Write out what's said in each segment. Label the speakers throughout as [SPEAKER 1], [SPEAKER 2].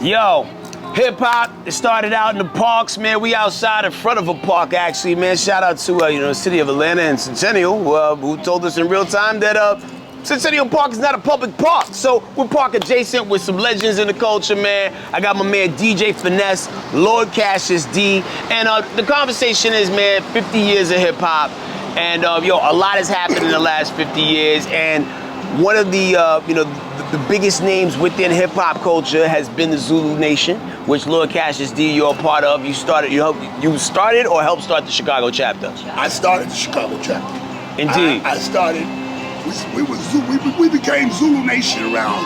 [SPEAKER 1] Yo, hip-hop, it started out in the parks, man. We outside in front of a park, actually, man. Shout out to, the city of Atlanta and Centennial, who told us in real time that Centennial Park is not a public park. So we're park adjacent with some legends in the culture, man. I got my man DJ Finesse, Lord Cashus D, and the conversation is, man, 50 years of hip-hop. And, a lot has happened in the last 50 years, and one of the biggest names within hip-hop culture has been the Zulu Nation, which Lord Cashus D, you're a part of. You started or helped start the Chicago chapter?
[SPEAKER 2] I started the Chicago chapter.
[SPEAKER 1] Indeed.
[SPEAKER 2] I started, we became Zulu Nation around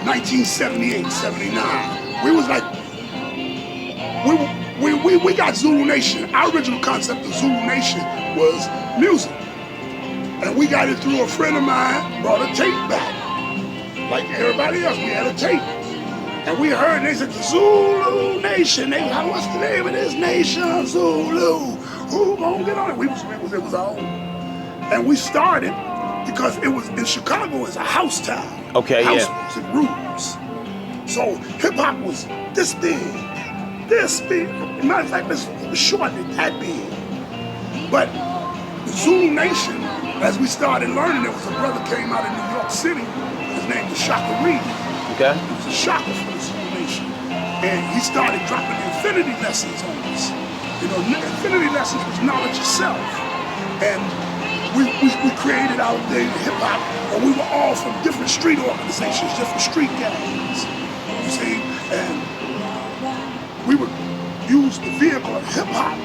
[SPEAKER 2] 1978, 79. We was like, we got Zulu Nation. Our original concept of Zulu Nation was music. And we got it through a friend of mine, brought a tape back. Like everybody else, we had a tape. And we heard, and they said, the Zulu Nation. They was like, what's the name of this nation? Zulu. Who gonna get on it? It was our own. And we started because it was, in Chicago, it's a house town.
[SPEAKER 1] Okay,
[SPEAKER 2] house music rules. So hip hop was this big. Matter of fact, it was short and that big. But the Zulu Nation, as we started learning, there was a brother came out of New York City. His name was Shaka Reed.
[SPEAKER 1] Okay.
[SPEAKER 2] He was a shaka for the Zulu Nation. And he started dropping infinity lessons on us. Infinity lessons was knowledge itself. And we created our thing, hip hop, and we were all from different street organizations, different street gangs. You see? And we would use the vehicle of hip hop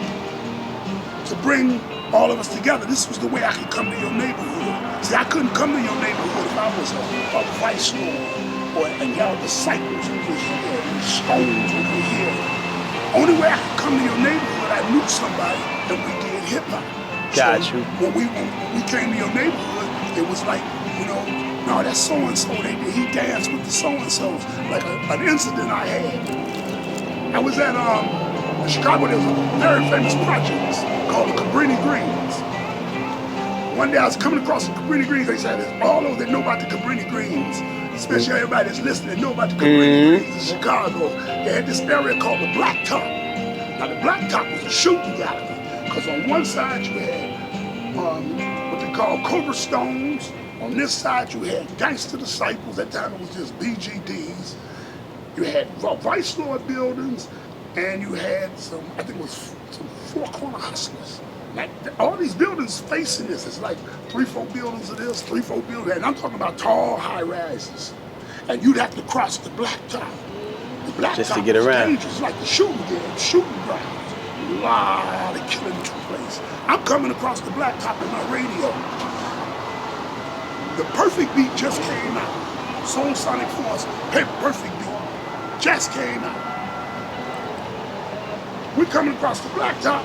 [SPEAKER 2] to bring all of us together. This was the way I could come to your neighborhood. See, I couldn't come to your neighborhood if I was a vice lord and y'all disciples over here and stones over here. Only way I could come to your neighborhood, I knew somebody and we did hip hop.
[SPEAKER 1] Got
[SPEAKER 2] so
[SPEAKER 1] you.
[SPEAKER 2] When we came to your neighborhood, it was like, no, that's so-and-so. He danced with the so-and-sos. Like an incident I had. I was at Chicago, there was a very famous project called the Cabrini Greens. One day I was coming across the Cabrini Greens, they said, all those that know about the Cabrini Greens, especially everybody that's listening, know about the Cabrini Greens in Chicago. They had this area called the Black Top. Now the Black Top was a shooting gallery, because on one side you had what they call Cobra Stones. On this side you had Gangster Disciples, that time it was just BGDs. You had Vice Lord buildings, and you had some, I think it was some four-corner hustlers. Like, all these buildings facing this, it's like 3-4 buildings of this, 3-4 buildings, and I'm talking about tall, high rises. And you'd have to cross the blacktop. The blacktop just to get around. Dangerous, like the shooting grounds. A lot of killing took place. I'm coming across the blacktop in my radio. The Perfect Beat just came out. Subsonic Force, Perfect Beat, just came out. We're coming across the blacktop,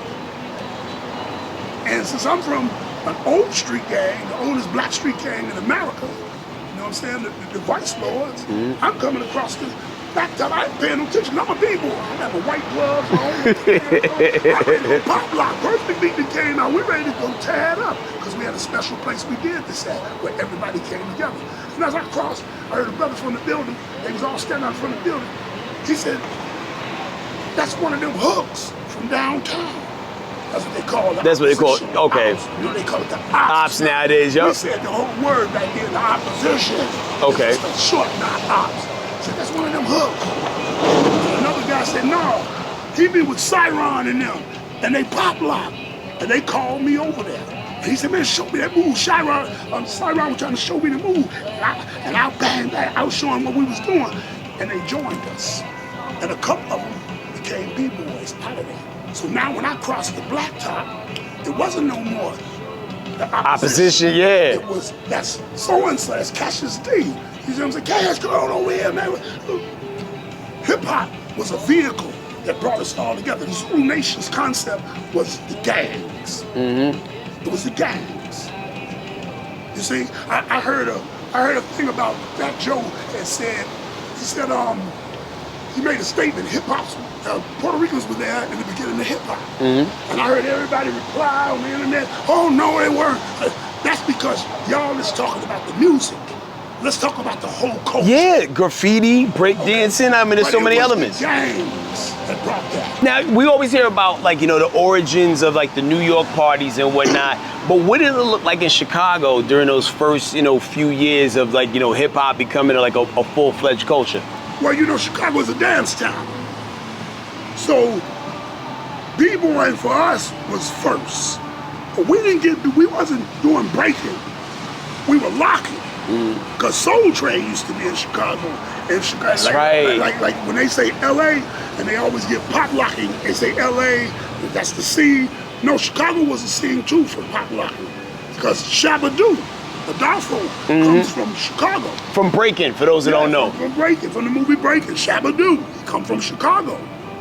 [SPEAKER 2] and since I'm from an old street gang, the oldest black street gang in America, you know what I'm saying, the Vice Lords, I'm coming across the blacktop. I ain't paying no attention. I'm a B-boy. I got my white gloves on. I'm ready to go pop lock. Perfect Beat that came out. We're ready to go tear it up because we had a special place we did this at where everybody came together. And as I crossed, I heard a brother from the building. They was all standing out in front of the building. He said, that's one of them hooks from downtown. That's what they call it. That's what they call it, okay. Ops. They call it the ops nowadays, yo. We said the whole word back then, the opposition.
[SPEAKER 1] Okay.
[SPEAKER 2] It's short, not ops. Said that's one of them hooks. And another guy said, no, he be with Siron and them, and they pop lock. And they called me over there. And he said, man, show me that move. Siron was trying to show me the move. And I banged back. I was showing what we was doing. And they joined us. And a couple of them became B-boys out of that. So now when I crossed the blacktop, it wasn't no more the opposition. Yeah. It was, that's so-and-so, that's Cashus D. You see what I'm saying? Cash, come on over here, man. Hip-hop was a vehicle that brought us all together. The Zulu Nation's concept was the gangs. It was the gangs. You see, I heard a thing about Fat Joe that said, he made a statement, hip-hop's, Puerto Ricans were there in the beginning of hip-hop. And I heard everybody reply on the internet, oh no, they weren't. That's because y'all is talking about the music. let's talk about the whole culture.
[SPEAKER 1] Yeah, graffiti, breakdancing. I mean, there's so many elements.
[SPEAKER 2] The gangs that brought that.
[SPEAKER 1] Now, we always hear about, like, you know, the origins of, like, the New York parties and whatnot, but what did it look like in Chicago during those first, you know, few years of, like, you know, hip-hop becoming, like, a full-fledged culture?
[SPEAKER 2] Well, you know, Chicago is a dance town. So, b-boying for us was first. But we wasn't doing breaking. We were locking. Because Soul Train used to be in Chicago.
[SPEAKER 1] That's right.
[SPEAKER 2] Like when they say LA, and they always get pop locking, they say LA, that's the scene. No, Chicago was a scene too for pop locking. Because Shabba-Doo, Adolfo, comes from Chicago.
[SPEAKER 1] From breaking, for those that don't know.
[SPEAKER 2] From breaking, from the movie Breaking. Shabba-Doo, he come from Chicago.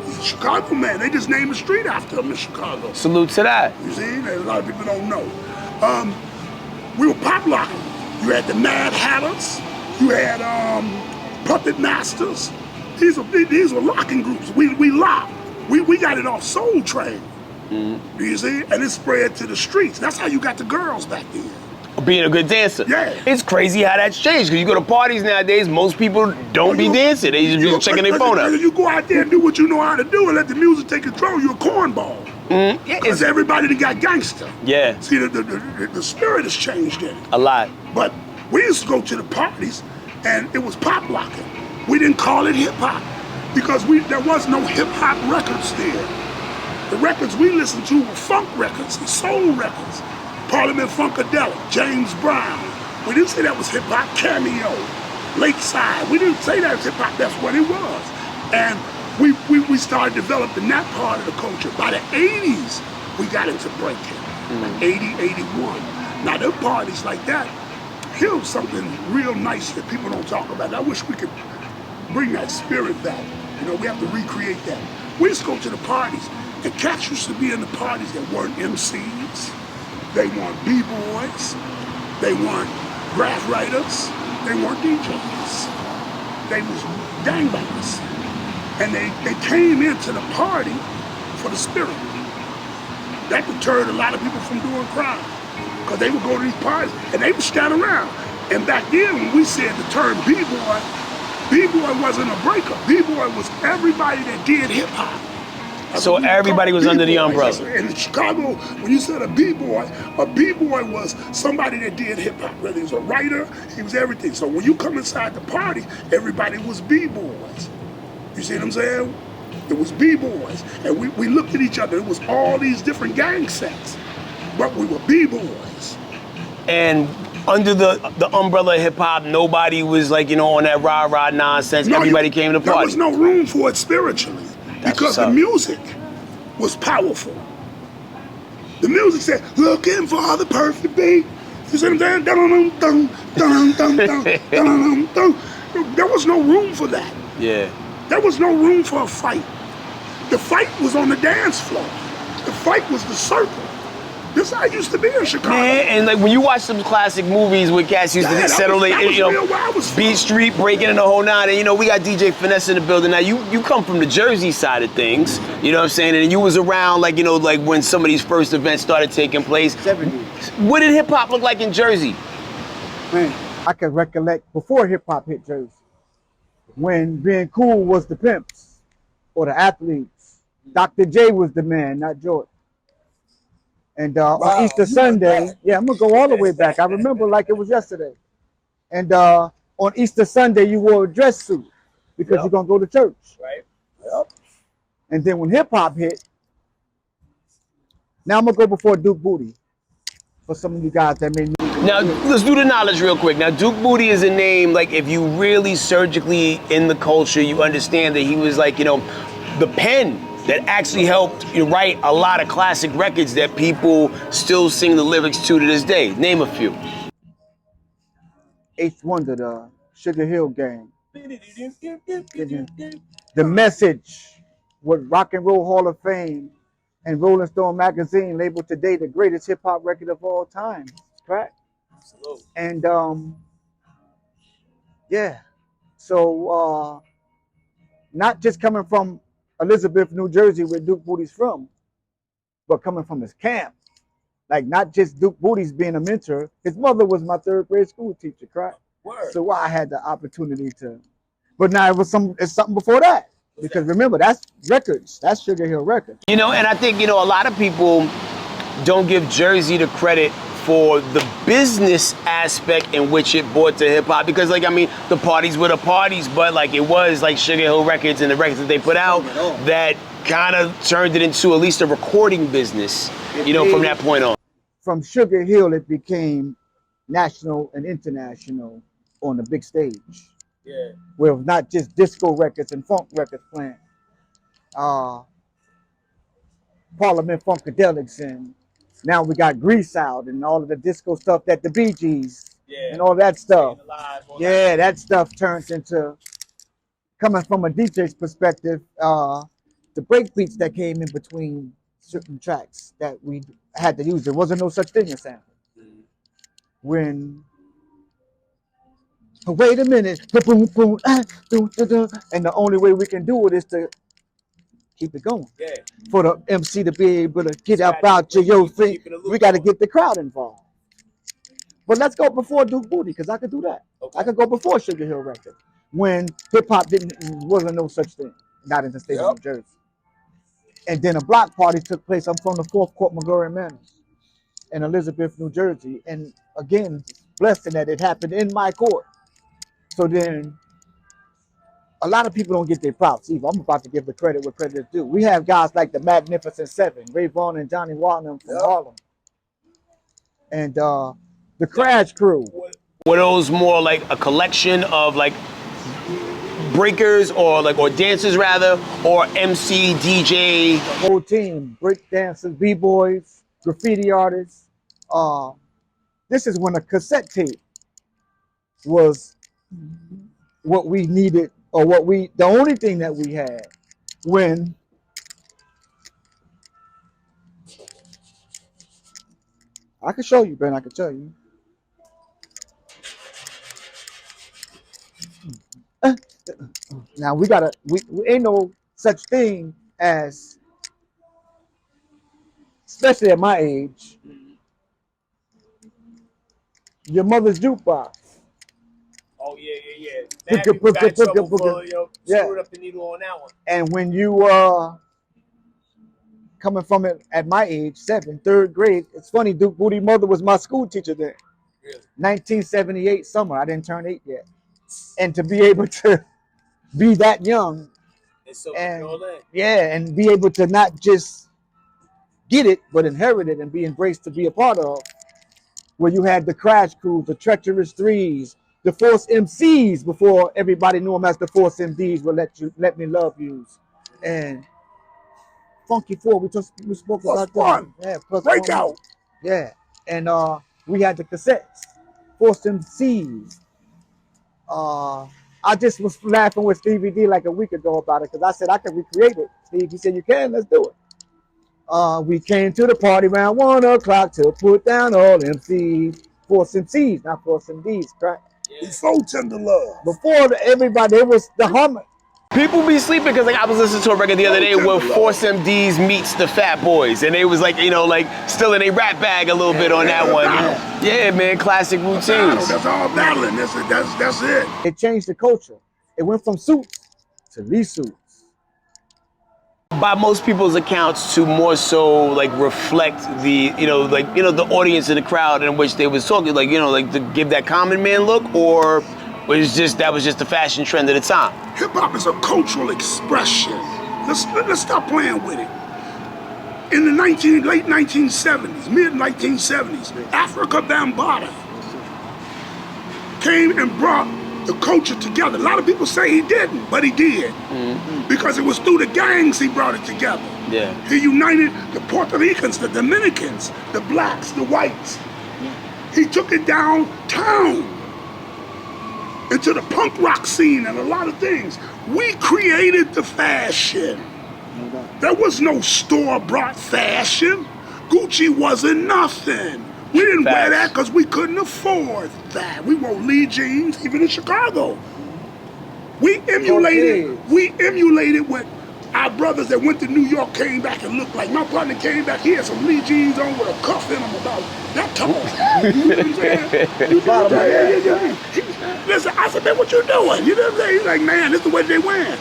[SPEAKER 2] He's a Chicago man. They just named the street after him in Chicago.
[SPEAKER 1] Salute to that.
[SPEAKER 2] You see, a lot of people don't know. We were pop locking. You had the Mad Hatters. You had Puppet Masters. These were locking groups. We locked. We got it off Soul Train. You see? And it spread to the streets. That's how you got the girls back then.
[SPEAKER 1] Being a good dancer.
[SPEAKER 2] Yeah.
[SPEAKER 1] It's crazy how that's changed, because you go to parties nowadays, most people don't be dancing. They just be checking their phone out.
[SPEAKER 2] You go out there and do what you know how to do and let the music take control. You're a cornball. Because everybody that got gangster.
[SPEAKER 1] Yeah.
[SPEAKER 2] See, the spirit has changed in it.
[SPEAKER 1] A lot.
[SPEAKER 2] But we used to go to the parties and it was pop locking. We didn't call it hip hop because there was no hip hop records there. The records we listened to were funk records and soul records. Parliament Funkadelic, James Brown. We didn't say that was hip hop. Cameo, Lakeside. We didn't say that was hip hop. That's what it was. And we started developing that part of the culture. By the 80s, we got into breaking. 80, 81. Now, them parties like that, here's something real nice that people don't talk about. I wish we could bring that spirit back. You know, we have to recreate that. We used to go to the parties, and cats used to be in the parties that weren't MCs. They weren't B-boys. They weren't graph writers. They weren't DJs. They was gangbangers. And they came into the party for the spirit. That deterred a lot of people from doing crime. Because they would go to these parties and they would stand around. And back then when we said the term B-boy, B-boy wasn't a breaker. B-boy was everybody that did hip-hop.
[SPEAKER 1] So everybody was under the umbrella.
[SPEAKER 2] In Chicago, when you said a B-boy was somebody that did hip-hop. Whether he was a writer, he was everything. So when you come inside the party, everybody was B-boys. You see what I'm saying? It was B-boys. And we looked at each other. It was all these different gang sets. But we were B-boys.
[SPEAKER 1] And under the umbrella of hip-hop, nobody was like, you know, on that rah-rah nonsense. No, everybody came to the party.
[SPEAKER 2] There was no room for it spiritually. Because the music was powerful. The music said, looking for the perfect beat. You see what I'm saying? There was no room for that.
[SPEAKER 1] Yeah.
[SPEAKER 2] There was no room for a fight. The fight was on the dance floor. The fight was the circle. This is how it used to be in Chicago.
[SPEAKER 1] Yeah, and like when you watch some classic movies with cats used to settle, you know, Beat Street, breaking in the whole nine, and you know, we got DJ Finesse in the building. Now you come from the Jersey side of things, you know what I'm saying? And you was around like, you know, like when some of these first events started taking place.
[SPEAKER 3] 70s.
[SPEAKER 1] What did hip hop look like in Jersey?
[SPEAKER 3] Man, I can recollect before hip hop hit Jersey, when being cool was the pimps or the athletes. Dr. J was the man, not George. And on Easter Sunday, yeah, I'm gonna go all the way back. I remember like it was yesterday. And on Easter Sunday, you wore a dress suit because you're gonna go to church.
[SPEAKER 1] Right.
[SPEAKER 3] Yep. And then when hip hop hit, now I'm gonna go before Duke Booty for some of you guys that may know.
[SPEAKER 1] Now let's do the knowledge real quick. Now Duke Booty is a name, like if you really surgically in the culture, you understand that he was like, you know, the pen that actually helped you write a lot of classic records that people still sing the lyrics to this day. Name a few.
[SPEAKER 3] Eighth Wonder, the Sugar Hill Gang. The Message with Rock and Roll Hall of Fame and Rolling Stone magazine labeled today the greatest hip hop record of all time. Right?
[SPEAKER 1] Absolutely.
[SPEAKER 3] And yeah. So not just coming from Elizabeth, New Jersey, where Duke Booty's from, but coming from his camp. Like not just Duke Booty's being a mentor. His mother was my third grade school teacher, correct? So I had the opportunity to, but now it's something before that. Because remember, that's records. That's Sugar Hill Records.
[SPEAKER 1] You know, and I think, you know, a lot of people don't give Jersey the credit for the business aspect in which it brought to hip hop. Because, like, I mean, the parties were the parties, but like it was like Sugar Hill Records and the records that they put out that kind of turned it into at least a recording business, you know, from that point on.
[SPEAKER 3] From Sugar Hill, it became national and international on the big stage.
[SPEAKER 1] Yeah.
[SPEAKER 3] With not just disco records and funk records playing. Parliament Funkadelics, and now we got Grease Out and all of the disco stuff that the Bee Gees and all that stuff. That stuff turns into, coming from a DJ's perspective, the break beats that came in between certain tracks that we had to use. There wasn't no such thing as sample. When wait a minute, boom, boom, and the only way we can do it is to keep it going. Yeah. For the MC to be able to get up out your thing, we got to get the crowd involved. But let's go before Duke Booty, because I could do that. Okay. I could go before Sugar Hill Records, when hip hop wasn't no such thing, not in the state of New Jersey. And then a block party took place. I'm from the 4th Court, McGlory Manors, in Elizabeth, New Jersey. And again, blessing that it happened in my court. So then, a lot of people don't get their props either. I'm about to give the credit where credit is due. We have guys like the Magnificent Seven, Ray Vaughn and Johnny Walton from Harlem. And the Crash Crew.
[SPEAKER 1] Were those more like a collection of like breakers or dancers rather, or MC, DJ?
[SPEAKER 3] The whole team, break dancers, B-boys, graffiti artists. This is when a cassette tape was what we needed, or the only thing that we had. When I can show you, Ben, I can tell you. Now we ain't no such thing as, especially at my age, your mother's jukebox.
[SPEAKER 1] Oh yeah. Screwed up the needle on that one.
[SPEAKER 3] And when you coming from it at my age, 3rd grade, it's funny, Duke Booty mother was my school teacher then. Really? 1978 summer, I didn't turn 8 yet. And to be able to be that young, and be able to not just get it, but inherit it and be embraced to be a part of, where you had the Crash Crew, the Treacherous Threes, the Force MCs before everybody knew them as the Force MDs, will Let Me Love Yous, and Funky Four. We spoke about that. Yeah, plus
[SPEAKER 2] Breakout.
[SPEAKER 3] Yeah, and we had the cassettes, Force MCs. I just was laughing with Stevie D like a week ago about it, because I said I could recreate it. Steve, he said you can. Let's do it. We came to the party around 1 o'clock to put down all MCs. Force MCs, not Force MDs, correct?
[SPEAKER 2] Before Tender Love.
[SPEAKER 3] Before everybody, it was the Hummer.
[SPEAKER 1] People be sleeping because I was listening to a record the other day where Force MDs meets the Fat Boys, and they was still in a rap bag a little bit on that one. Yeah, man, classic routines.
[SPEAKER 2] That's all battling. That's it.
[SPEAKER 3] It changed the culture. It went from suits to these suits.
[SPEAKER 1] By most people's accounts, to more so reflect the the audience and the crowd in which they was talking, to give that common man look, or that was just the fashion trend at the time.
[SPEAKER 2] Hip hop is a cultural expression. Let's stop playing with it. In the late 1970s, mid 1970s, Africa Bambaataa came and brought the culture together. A lot of people say he didn't, but he did. Mm-hmm. Because it was through the gangs he brought it together. Yeah. He united the Puerto Ricans, the Dominicans, the blacks, the whites. He took it downtown into the punk rock scene and a lot of things. We created the fashion. There was no store-bought fashion. Gucci wasn't nothing. We didn't wear that because we couldn't afford that. We wore Lee jeans, even in Chicago. We emulated what our brothers that went to New York came back and looked like. My partner came back, he had some Lee jeans on with a cuff in them about that tall. You know what I'm saying? Listen, I said, man, what you doing? You know what I'm saying? He's like, man, this is the way they win.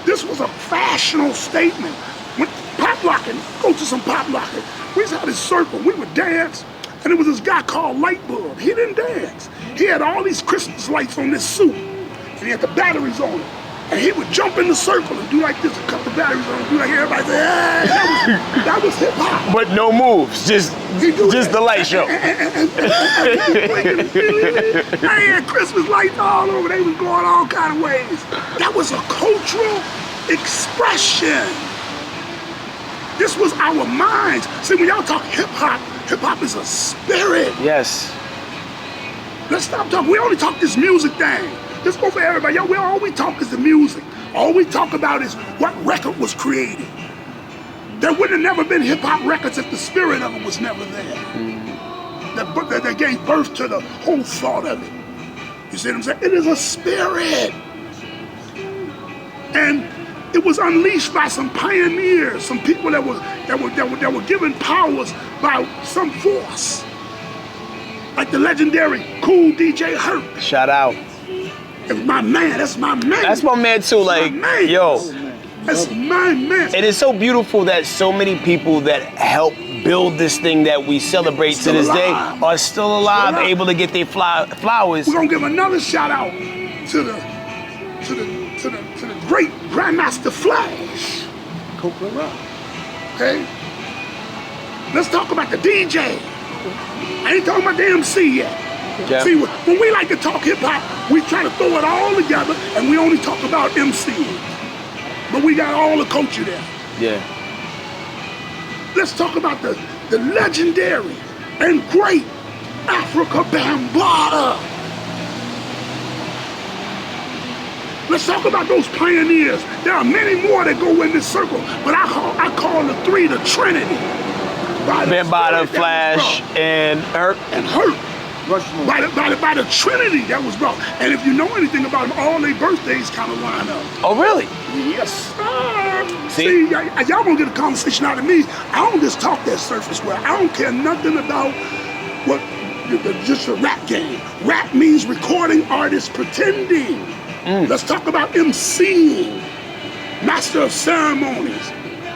[SPEAKER 2] This was a fashionable statement. When pop locking, go to some pop locking. We was out this circle, we would dance, and there was this guy called Lightbulb. He didn't dance. He had all these Christmas lights on this suit, and he had the batteries on it. And he would jump in the circle and do like this and cut the batteries on and do like everybody say, hey, that was hip hop.
[SPEAKER 1] But no moves, just the light show.
[SPEAKER 2] They had Christmas lights all over. They was going all kind of ways. That was a cultural expression. This was our minds. See, when y'all talk hip hop is a spirit.
[SPEAKER 1] Yes.
[SPEAKER 2] Let's stop talking. We only talk this music thing. This go for everybody. Yo, all we talk is the music. All we talk about is what record was created. There would have never been hip-hop records if the spirit of it was never there. That gave birth to the whole thought of it. You see what I'm saying? It is a spirit. And it was unleashed by some pioneers, some people that were given powers by some force. Like the legendary Cool DJ Herc.
[SPEAKER 1] Shout out.
[SPEAKER 2] It's my man, that's my man.
[SPEAKER 1] That's my man too, like,
[SPEAKER 2] man.
[SPEAKER 1] yo.
[SPEAKER 2] That's my man.
[SPEAKER 1] It is so beautiful that so many people that helped build this thing that we celebrate
[SPEAKER 2] Still
[SPEAKER 1] to this
[SPEAKER 2] alive.
[SPEAKER 1] day are still alive,
[SPEAKER 2] Still alive.
[SPEAKER 1] able to get their flowers.
[SPEAKER 2] We're gonna give another shout out to the great Grandmaster Flash. Okay? Let's talk about the DJ. I ain't talking about the MC yet.
[SPEAKER 1] Yeah.
[SPEAKER 2] See, when we like to talk hip hop, we try to throw it all together and we only talk about MCing. But we got all the culture there.
[SPEAKER 1] Yeah.
[SPEAKER 2] Let's talk about the legendary and great Africa Bambaataa. Let's talk about those pioneers. There are many more that go in this circle, but I call the three the Trinity.
[SPEAKER 1] Bambaataa, Flash, and Herc.
[SPEAKER 2] And Herc. By the Trinity that was brought. And if you know anything about them, all their birthdays kind of line up.
[SPEAKER 1] Oh, really?
[SPEAKER 2] Yes, sir.
[SPEAKER 1] See?
[SPEAKER 2] Y'all gonna get a conversation out of me. I don't just talk that surface well. I don't care nothing about what just a rap game. Rap means recording artists pretending. Let's talk about MCing. Master of ceremonies.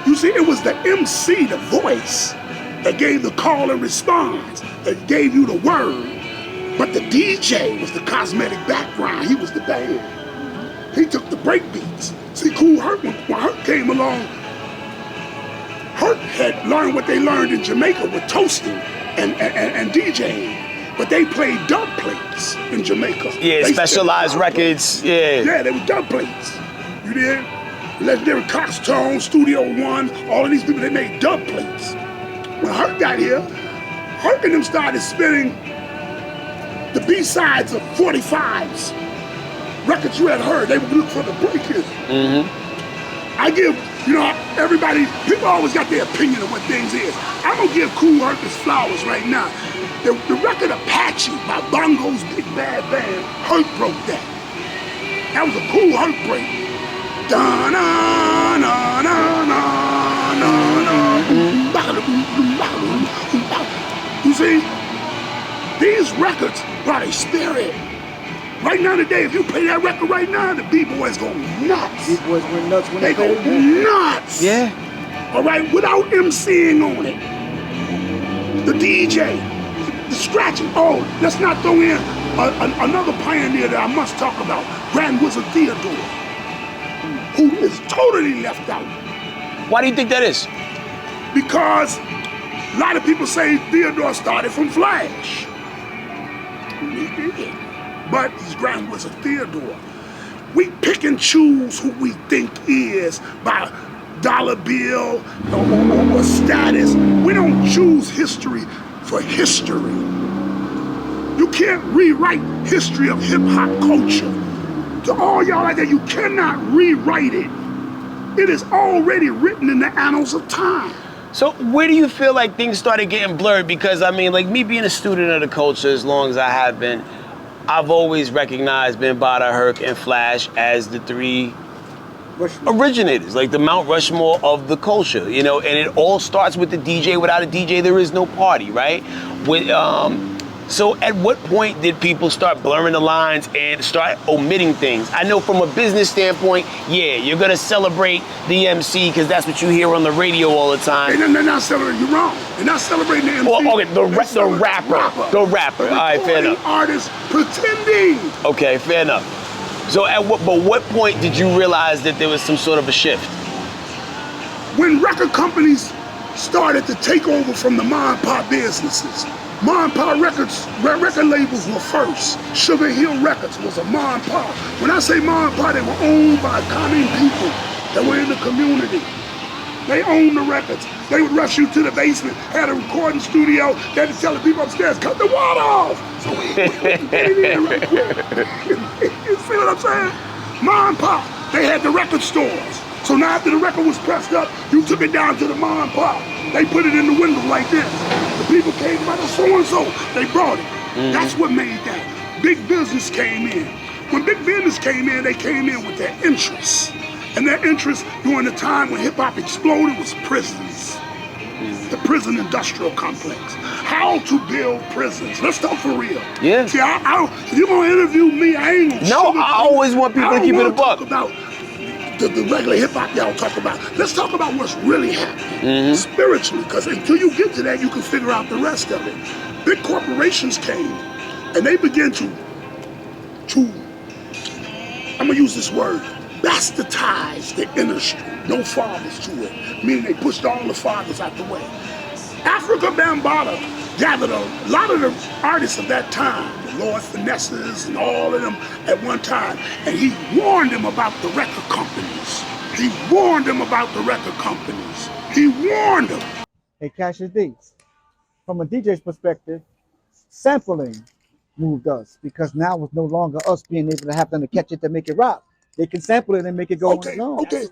[SPEAKER 2] You see, it was the MC, the voice, that gave the call and response, that gave you the word. But the DJ was the cosmetic background. He was the band. He took the break beats. See, Cool Herc, when Herc came along, Herc had learned what they learned in Jamaica with toasting and DJing. But they played dub plates in Jamaica.
[SPEAKER 1] Yeah,
[SPEAKER 2] They
[SPEAKER 1] specialized
[SPEAKER 2] still-
[SPEAKER 1] records. Yeah.
[SPEAKER 2] Yeah, they were dub plates. You did? Legendary Coxtone, Studio One, all of these people, they made dub plates. When Herc got here, Herc and them started spinning the B-sides of 45s. Records you had heard, they would look for the breakers. I give, everybody, people always got their opinion of what things is. I'm gonna give Cool Herc his flowers right now. The record Apache by Bongo's Big Bad Band, Herc broke that. That was a Cool Herc break. You see, these records brought a spirit. Right now today, if you play that record right now, the B-boys go nuts.
[SPEAKER 3] B-boys went nuts when
[SPEAKER 2] They go nuts.
[SPEAKER 1] Yeah.
[SPEAKER 2] All right, without MCing on it. The DJ, the scratching. Oh, let's not throw in another pioneer that I must talk about, Grand Wizard Theodore, who is totally left out.
[SPEAKER 1] Why do you think that is?
[SPEAKER 2] Because a lot of people say Theodore started from Flash. He did. But he's Grand Wizard Theodore. We pick and choose who we think is by dollar bill or status. We don't choose history for history. You can't rewrite history of hip-hop culture. To all y'all out there, you cannot rewrite it. It is already written in the annals of time.
[SPEAKER 1] So where do you feel like things started getting blurred? Because I mean, like me being a student of the culture as long as I have been, I've always recognized Bambaataa, Herc, and Flash as the three originators, like the Mount Rushmore of the culture, and it all starts with the DJ. Without a DJ, there is no party, right? So at what point did people start blurring the lines and start omitting things? I know from a business standpoint, yeah, you're gonna celebrate the MC because that's what you hear on the radio all the time.
[SPEAKER 2] They're not celebrating, you're wrong. They're not celebrating the MC.
[SPEAKER 1] Well, okay, the rapper. The rapper. All right, fair enough.
[SPEAKER 2] Artists pretending.
[SPEAKER 1] Okay, fair enough. So but what point did you realize that there was some sort of a shift?
[SPEAKER 2] When record companies started to take over from the mom and pop businesses. Mom and pop record labels were first. Sugar Hill Records was a mom and pop. When I say mom and pop, they were owned by common people that were in the community. They owned the records. They would rush you to the basement, had a recording studio, they had to tell the people upstairs, cut the water off. So we get in there real quick. You see what I'm saying? Mom and pop, they had the record stores. So now after the record was pressed up, you took it down to the mom and pop. They put it in the window like this. The people came by the so-and-so, they brought it. That's what made that. Big business came in. When big business came in, they came in with their interests. And their interest during the time when hip-hop exploded was prisons. The prison industrial complex. How to build prisons. Let's talk for real.
[SPEAKER 1] Yeah.
[SPEAKER 2] See, if you're gonna interview me, I ain't gonna
[SPEAKER 1] No, I always want people to keep it a buck.
[SPEAKER 2] Talk about the regular hip-hop y'all talk about. Let's talk about what's really happening spiritually, because until you get to that, you can figure out the rest of it. Big corporations came, and they began to I'm gonna use this word, bastardize the industry. No fathers to it, meaning they pushed all the fathers out the way. Africa Bambaataa gathered a lot of the artists of that time, the Lord Finesses and all of them at one time, and he warned them about the record companies. He warned them about the record companies. He warned them.
[SPEAKER 3] Hey, Cashus D, from a DJ's perspective, sampling moved us because now it's no longer us being able to have them to catch it to make it rock. They can sample it and make it go on its own.
[SPEAKER 2] Okay.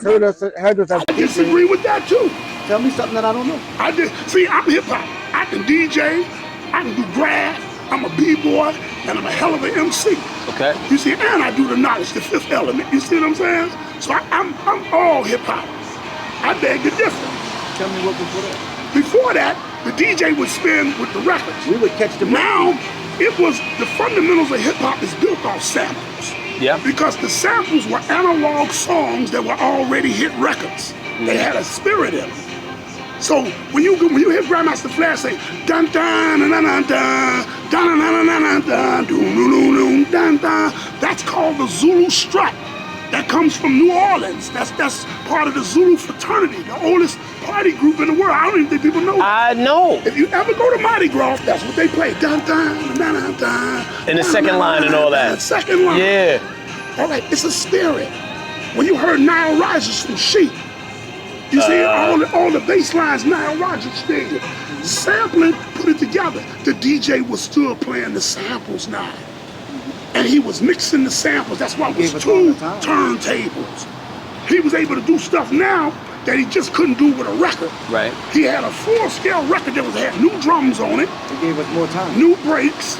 [SPEAKER 3] Heard us as
[SPEAKER 2] I disagree with that too.
[SPEAKER 3] Tell me something that I don't know.
[SPEAKER 2] See, I'm hip hop. I can DJ, I can do graph, I'm a b-boy, and I'm a hell of an MC.
[SPEAKER 1] Okay.
[SPEAKER 2] You see, and I do the knowledge, the fifth element. You see what I'm saying? So I'm all hip hop. I beg to differ.
[SPEAKER 3] Tell me what before that.
[SPEAKER 2] Before that, the DJ would spin with the records.
[SPEAKER 3] We would catch the
[SPEAKER 2] Now, it was the fundamentals of hip hop is built off samples.
[SPEAKER 1] Yeah.
[SPEAKER 2] Because the samples were analog songs that were already hit records. They had a spirit in them. So when you hear Grandmaster Flash say dun dun dun dun dun dun dun dun dun dun dun dun dun, that's called the Zulu strut. That comes from New Orleans. That's part of the Zulu fraternity, the oldest party group in the world. I don't even think people know that.
[SPEAKER 1] I know.
[SPEAKER 2] If you ever go to Mardi Gras, that's what they play. Dun dun dun dun dun.
[SPEAKER 1] And the second line and all that.
[SPEAKER 2] Second line.
[SPEAKER 1] Yeah.
[SPEAKER 2] All right, it's a spirit. When you heard Nile Rodgers from Sheep, you see all the bass lines Nile Rodgers did. Sampling, put it together. The DJ was still playing the samples now. And he was mixing the samples. That's why it was 2 turntables. He was able to do stuff now that he just couldn't do with a record.
[SPEAKER 1] Right.
[SPEAKER 2] He had a full-scale record that had new drums on it.
[SPEAKER 3] It gave us more time.
[SPEAKER 2] New breaks.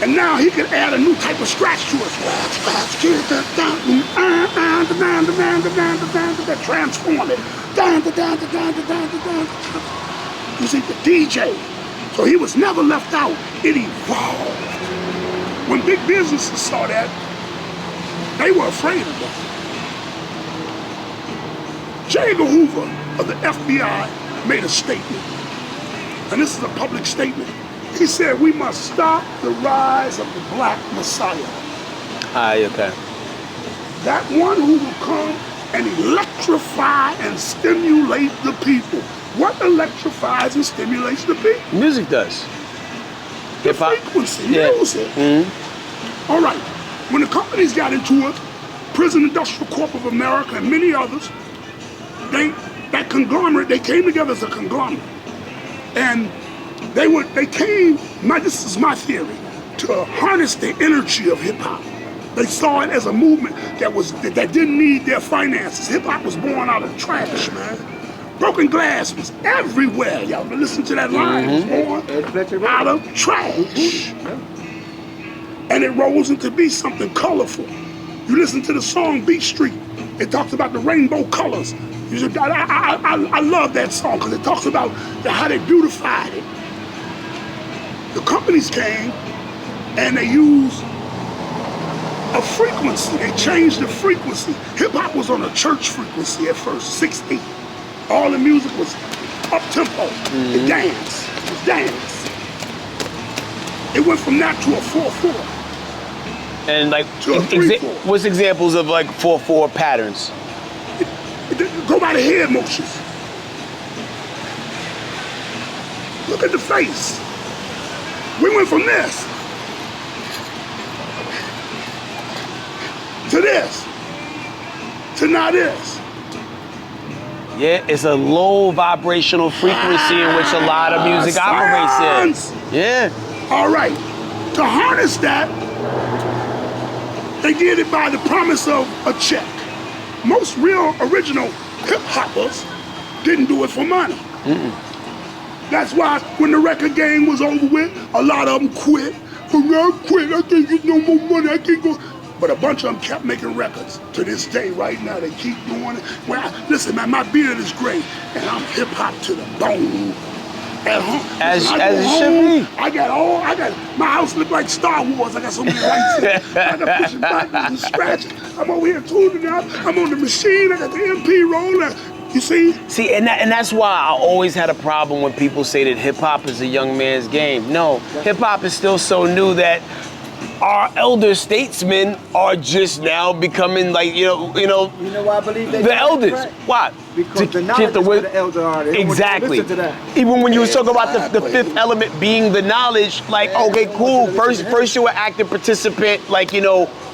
[SPEAKER 2] And now he could add a new type of scratch to it. Transform it. You see, the DJ. So he was never left out. It evolved. When big businesses saw that, they were afraid of that. J. Edgar Hoover of the FBI made a statement. And this is a public statement. He said, we must stop the rise of the black messiah.
[SPEAKER 1] Okay.
[SPEAKER 2] That one who will come and electrify and stimulate the people. What electrifies and stimulates the people?
[SPEAKER 1] Music does.
[SPEAKER 2] The frequency, music. All right, when the companies got into it, Prison Industrial Corp of America and many others, that conglomerate, they came together as a conglomerate. And they came, this is my theory, to harness the energy of hip hop. They saw it as a movement that didn't need their finances. Hip hop was born out of trash, man. Broken glass was everywhere. Y'all been listening to that line. It was born out of trash. And it rose into be something colorful. You listen to the song Beat Street. It talks about the rainbow colors. I love that song because it talks about how they beautified it. the companies came and they used a frequency. They changed the frequency. Hip hop was on a church frequency at first, 6/8. All the music was up tempo. It dance. It was dance. It went from that to a 4/4.
[SPEAKER 1] And like,
[SPEAKER 2] To a 3/4.
[SPEAKER 1] what's examples of like 4/4 patterns?
[SPEAKER 2] Go by the head motions. Look at the face. We went from this to this to now this.
[SPEAKER 1] Yeah, it's a low vibrational frequency in which a lot of music operates in. Yeah.
[SPEAKER 2] All right. To harness that, they did it by the promise of a check. Most real original hip hoppers didn't do it for money. That's why when the record game was over with, a lot of them quit. I quit, I can't get no more money, I can't go. But a bunch of them kept making records. To this day, right now, they keep doing it. Well, listen, man, my beard is great, and I'm hip hop to the bone. At home.
[SPEAKER 1] As
[SPEAKER 2] I
[SPEAKER 1] it
[SPEAKER 2] go
[SPEAKER 1] should
[SPEAKER 2] home,
[SPEAKER 1] be.
[SPEAKER 2] My house look like Star Wars. I got so many lights in it. I got pushing buttons and scratching. I'm over here tuning up. I'm on the machine. I got the MP roller. You see?
[SPEAKER 1] See, and that's why I always had a problem when people say that hip hop is a young man's game. No, hip hop is still so new that our elder statesmen are just now becoming like, you know
[SPEAKER 3] why I believe they
[SPEAKER 1] the elders. Why?
[SPEAKER 3] Because the knowledge is where the elder are. They don't want you to
[SPEAKER 1] Exactly.
[SPEAKER 3] listen to that.
[SPEAKER 1] Even when you was talking about the fifth element being the knowledge, like, okay, cool. First you're an active participant, like,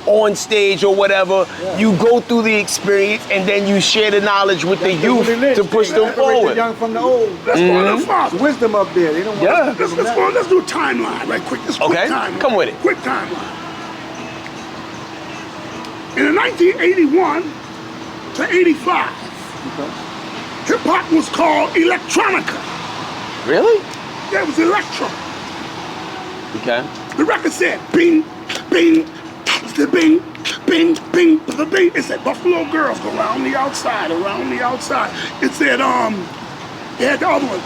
[SPEAKER 1] on stage or whatever. You go through the experience and then you share the knowledge with the youth to push them forward.
[SPEAKER 3] The young from the old.
[SPEAKER 2] Let's go to father.
[SPEAKER 3] Wisdom up there. They don't want
[SPEAKER 1] Yeah.
[SPEAKER 2] Let's do a timeline right quick. This quick
[SPEAKER 1] Okay,
[SPEAKER 2] timeline.
[SPEAKER 1] come with it.
[SPEAKER 2] Quick timeline. In 1981 to 85, hip hop was called electronica.
[SPEAKER 1] Really?
[SPEAKER 2] Yeah, it was electro.
[SPEAKER 1] Okay.
[SPEAKER 2] The record said bing, bing, the bing, bing, bing, the bing. It said Buffalo Girls go around the outside, around the outside. It said, they had the other one.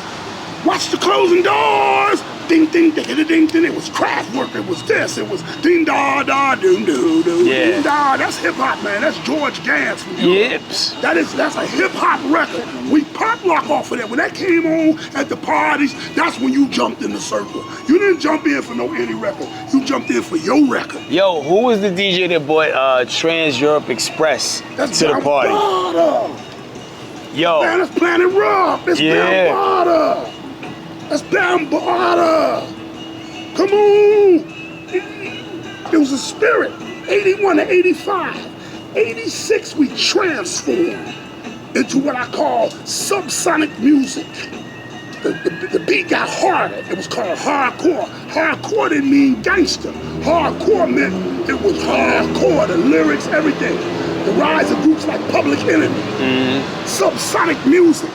[SPEAKER 2] Watch the closing doors. Ding, ding, ding, ding, ding, ding. It was Kraftwerk. It was this. It was ding, da, da, doom, doo, doo,
[SPEAKER 1] Yeah.
[SPEAKER 2] ding, da. That's hip hop, man. That's George Gans from Europe.
[SPEAKER 1] Yips.
[SPEAKER 2] That's a hip hop record. We pop lock off of that. When that came on at the parties, that's when you jumped in the circle. You didn't jump in for no indie record. You jumped in for your record.
[SPEAKER 1] Yo, who was the DJ that brought Trans Europe Express
[SPEAKER 2] That's
[SPEAKER 1] to the party?
[SPEAKER 2] Bambaataa.
[SPEAKER 1] Yo.
[SPEAKER 2] Man, that's Planet Rock. That's
[SPEAKER 1] Yeah.
[SPEAKER 2] Bambaataa. That's Bambaataa. Come on. It was a spirit. 81 to 85. 86, we transformed into what I call subsonic music. The beat got harder. It was called hardcore. Hardcore didn't mean gangster. Hardcore meant it was hardcore, the lyrics, everything. The rise of groups like Public Enemy. Subsonic music.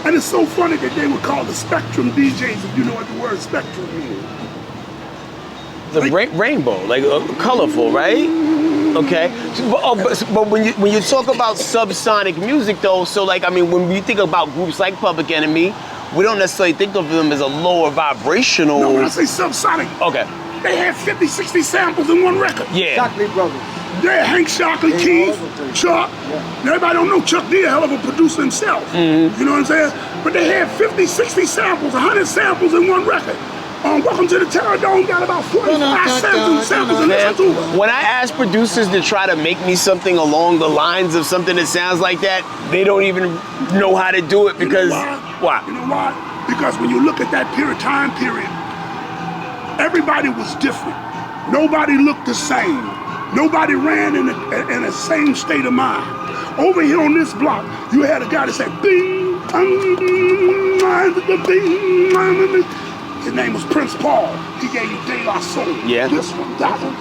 [SPEAKER 2] And it's so funny that they were called the Spectrum DJs, if you know what the word spectrum means.
[SPEAKER 1] The rainbow, like colorful, right? Okay. But when you talk about subsonic music though, so like, I mean, when you think about groups like Public Enemy, we don't necessarily think of them as a lower vibrational.
[SPEAKER 2] No, when I say subsonic,
[SPEAKER 1] Okay.
[SPEAKER 2] they had 50, 60 samples in one record.
[SPEAKER 1] Yeah.
[SPEAKER 3] Shockley Brothers.
[SPEAKER 2] Yeah, Hank Shockley, Keith, Chuck. Everybody don't know Chuck D, a hell of a producer himself. You know what I'm saying? But they had 50, 60 samples, 100 samples in one record. Welcome to the Terror Dome got about 45 samples and listen to it.
[SPEAKER 1] When I ask producers to try to make me something along the lines of something that sounds like that, they don't even know how to do it because why?
[SPEAKER 2] You know why? Because when you look at that time period, everybody was different. Nobody looked the same. Nobody ran in the same state of mind. Over here on this block, you had a guy that said, bing, bing. His name was Prince Paul. He gave you De La Soul.
[SPEAKER 1] Yeah.
[SPEAKER 2] This one, that one.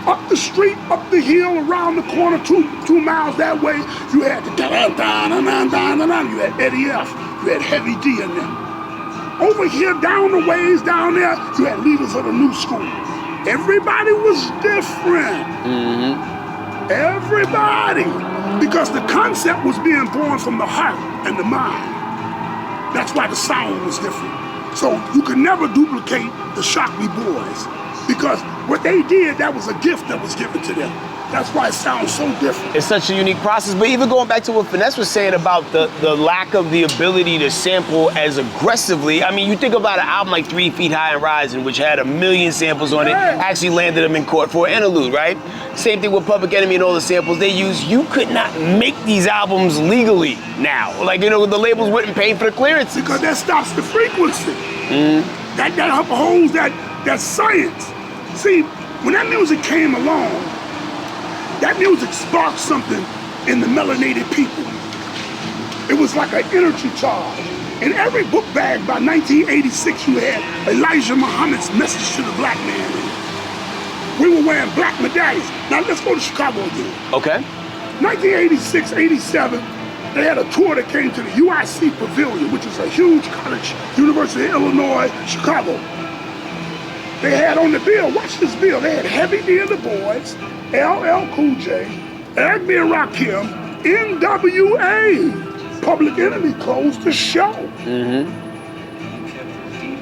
[SPEAKER 2] Up the street, up the hill, around the corner, 2 miles that way, you had the you had Eddie F. You had Heavy D in them. Over here, down the ways, down there, you had leaders of the new school. Everybody was different. Everybody. Because the concept was being born from the heart and the mind. That's why the sound was different. So you can never duplicate the Shock Me Boys because what they did, that was a gift that was given to them. That's why it sounds so different.
[SPEAKER 1] It's such a unique process, but even going back to what Finesse was saying about the lack of the ability to sample as aggressively, I mean, you think about an album like 3 Feet High and Rising, which had 1 million samples on it, actually landed them in court for an interlude, right? Same thing with Public Enemy and all the samples they use. You could not make these albums legally now. Like, you know, the labels wouldn't pay for the clearance.
[SPEAKER 2] Because that stops the frequency. That upholds that science. See, when that music came along, that music sparked something in the melanated people. It was like an energy charge. In every book bag by 1986, you had Elijah Muhammad's message to the black man. We were wearing black medallions. Now let's go to Chicago again.
[SPEAKER 1] Okay.
[SPEAKER 2] 1986, 87, they had a tour that came to the UIC Pavilion, which is a huge college, University of Illinois, Chicago. They had on the bill, watch this bill, they had Heavy D and the Boys, LL Cool J, Eric B. and Rakim, NWA. Public Enemy closed the show.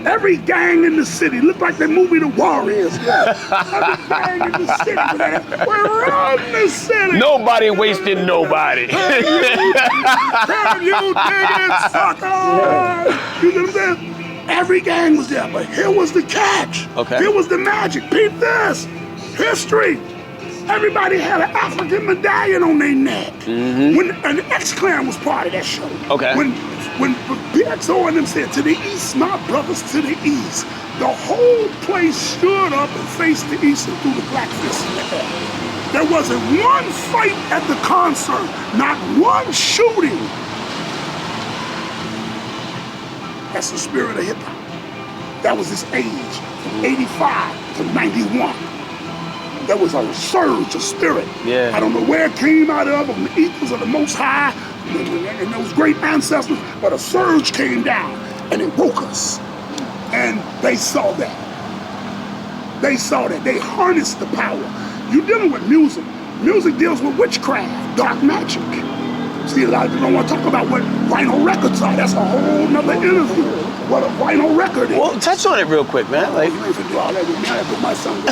[SPEAKER 2] Every gang in the city looked like the movie The Warriors. Every gang in the city, we're running the city.
[SPEAKER 1] Nobody wasted nobody.
[SPEAKER 2] Can you dig it, sucker? You know what I'm saying? Every gang was there, but here was the catch.
[SPEAKER 1] Okay.
[SPEAKER 2] Here was the magic. Peep this. History. Everybody had an African medallion on their neck. When an X-Clan was part of that show.
[SPEAKER 1] Okay.
[SPEAKER 2] When PXO and them said, to the east, my brothers, to the east, the whole place stood up and faced the east and threw the black fist in the air. There wasn't one fight at the concert, not one shooting. That's the spirit of hip hop. That was this age, from 85 to 91. There was a surge of spirit.
[SPEAKER 1] Yeah.
[SPEAKER 2] I don't know where it came out of, the ethers of the Most High, and those great ancestors, but a surge came down, and it woke us. And they saw that. They saw that. They harnessed the power. You're dealing with music. Music deals with witchcraft, dark magic. See, a lot of people don't want to talk about what vinyl records are. That's a whole nother interview. What a vinyl record is.
[SPEAKER 1] Well, touch on it real quick, man. Like,
[SPEAKER 2] you ain't finna do all that with me. I gotta put my song.